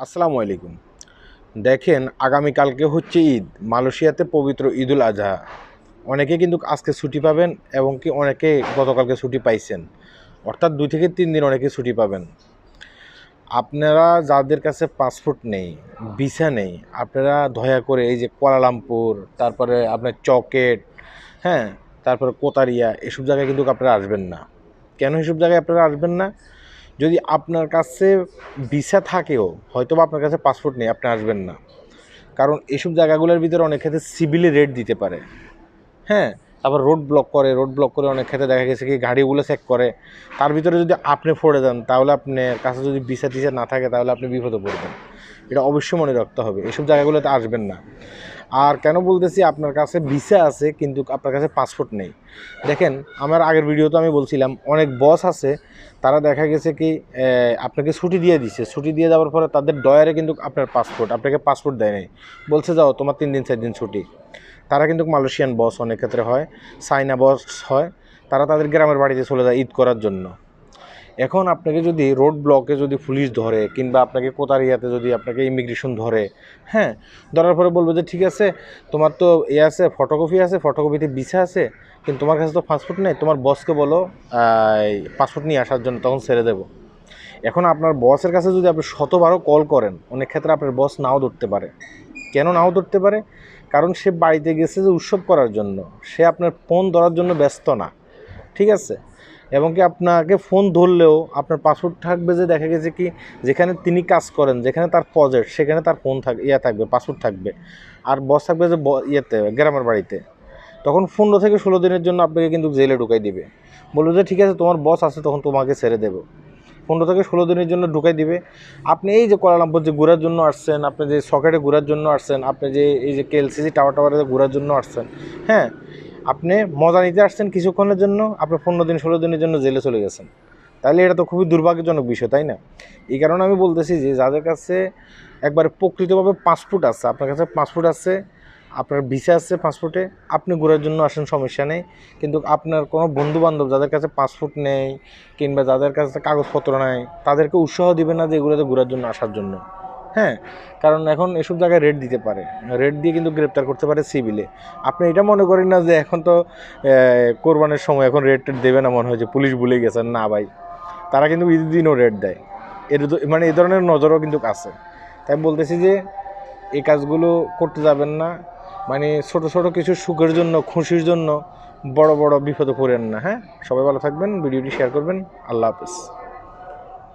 আসসালামু আলাইকুম। দেখেন, আগামীকালকে হচ্ছে ঈদ। মালয়েশিয়াতে পবিত্র ঈদুল আজহা। অনেকে কিন্তু আজকে ছুটি পাবেন এবং কি অনেকে গতকালকে ছুটি পাইছেন। অর্থাৎ 2 থেকে 3 দিন অনেকে ছুটি পাবেন। আপনারা যাদের কাছে পাসপোর্ট নেই, ভিসা নেই, আপনারা দয়া করে এই যে কুয়ালালামপুর, তারপরে আপনার চকেট, হ্যাঁ? তারপরে কোতারিয়া এসব জায়গায় কিন্তু আপনারা আসবেন না। কেন এসব জায়গায় আপনারা আসবেন না? যদি আপনার কাছে ভিসা থাকেও, হয়তোবা আপনার কাছে পাসপোর্ট নেই, আপনি আসবেন না। কারণ এসব জায়গাগুলোর ভিতরে অনেক ক্ষেত্রে সিভিলে রেট দিতে পারে, হ্যাঁ? তারপর রোড ব্লক করে অনেক ক্ষেত্রে দেখা গেছে কি গাড়িগুলো চেক করে। তার ভিতরে যদি আপনি পড়ে যান, তাহলে আপনার কাছে যদি ভিসা টিসা না থাকে, তাহলে আপনি বিপদে পড়বেন। এটা অবশ্যই মনে রাখতে হবে, এসব জায়গাগুলোতে আসবেন না। আর কেন বলতেছি, আপনার কাছে ভিসা আছে কিন্তু আপনার কাছে পাসপোর্ট নেই। দেখেন, আমার আগের ভিডিওতে আমি বলছিলাম অনেক বস আছে, তারা দেখা গেছে কি আপনাকে ছুটি দিয়ে দিচ্ছে। ছুটি দিয়ে যাওয়ার পরে তাদের ডয়ারে কিন্তু আপনার পাসপোর্ট, আপনাকে পাসপোর্ট দেয় নাই, বলছে যাও তোমার 3 দিন 4 দিন ছুটি। তারা কিন্তু মালয়েশিয়ান বস অনেক ক্ষেত্রে হয়, চাইনা বস হয়। তারা তাদের গ্রামের বাড়িতে চলে যায় ঈদ করার জন্য। এখন আপনাকে যদি রোড ব্লকে যদি পুলিশ ধরে, কিংবা আপনাকে কোতারিয়াতে যদি আপনাকে ইমিগ্রেশন ধরে, হ্যাঁ, ধরার পরে বলবো যে ঠিক আছে, তোমার তো আছে, ফটোকপি আছে, ফটোকপিতে ভিসা আছে, কিন্তু তোমার কাছে তো পাসপোর্ট নেই, তোমার বসকে বলো পাসপোর্ট নিয়ে আসার জন্য, তখন ছেড়ে দেবো। এখন আপনার বসের কাছে যদি আপনি শতবারও কল করেন, অনেক ক্ষেত্রে আপনার বস নাও ধরতে পারে। কেন নাও ধরতে পারে? কারণ সে বাড়িতে গেছে যে উৎসব করার জন্য, সে আপনার ফোন ধরার জন্য ব্যস্ত না, ঠিক আছে? এবং কি আপনাকে ফোন ধরলেও আপনার পাসপোর্ট থাকবে, যে দেখা গেছে কি যেখানে তিনি কাজ করেন, যেখানে তার প্রজেক্ট, সেখানে তার ফোন থাকবে, পাসপোর্ট থাকবে। আর বস থাকবে যে গ্রামের বাড়িতে। তখন 15 থেকে 16 দিনের জন্য আপনাকে কিন্তু জেলে ঢুকাই দিবে। বলবে যে ঠিক আছে, তোমার বস আছে, তখন তোমাকে ছেড়ে দেবো। 15 থেকে 16 দিনের জন্য ঢুকাই দিবে। আপনি এই যে কুয়ালালামপুর যে ঘোরার জন্য আসছেন, আপনি যে সকেটে ঘোরার জন্য আসছেন, আপনি যে এই যে কেএলসিসি টাওয়ারে ঘোরার জন্য আসছেন, হ্যাঁ, আপনি মজা নিতে আসছেন কিছুক্ষণের জন্য, আপনি 15 দিন 16 দিনের জন্য জেলে চলে গেছেন। তাহলে এটা তো খুবই দুর্ভাগ্যজনক বিষয়, তাই না? এই কারণে আমি বলতেছি যে যাদের কাছে একবারে প্রকৃতভাবে পাসপোর্ট আছে, আপনার কাছে পাসপোর্ট আছে, আপনার ভিসা আছে পাসপোর্টে, আপনি ঘোরার জন্য আসেন, সমস্যা নেই। কিন্তু আপনার কোনো বন্ধুবান্ধব যাদের কাছে পাসপোর্ট নেই, কিংবা যাদের কাছে কাগজপত্র নেই, তাদেরকে উৎসাহ দিবেন না যে এগুলোতে ঘোরার জন্য আসার জন্য, হ্যাঁ? কারণ এখন এসব জায়গায় রেট দিতে পারে, রেট দিয়ে কিন্তু গ্রেপ্তার করতে পারে সিভিলে। আপনি এটা মনে করেন না যে এখন তো কোরবানের সময়, এখন রেট টেট দেবে না, মনে হয় যে পুলিশ ভুলে গেছেন, না ভাই, তারা কিন্তু ঈদের দিনও রেট দেয়। মানে এই ধরনের নজরও কিন্তু আছে। তাই আমি বলতেছি যে এই কাজগুলো করতে যাবেন না। মানে ছোট ছোট কিছু সুখের জন্য, খুশির জন্য বড় বড় বিপদে পড়েন না, হ্যাঁ? সবাই ভালো থাকবেন, ভিডিওটি শেয়ার করবেন। আল্লাহ হাফেজ।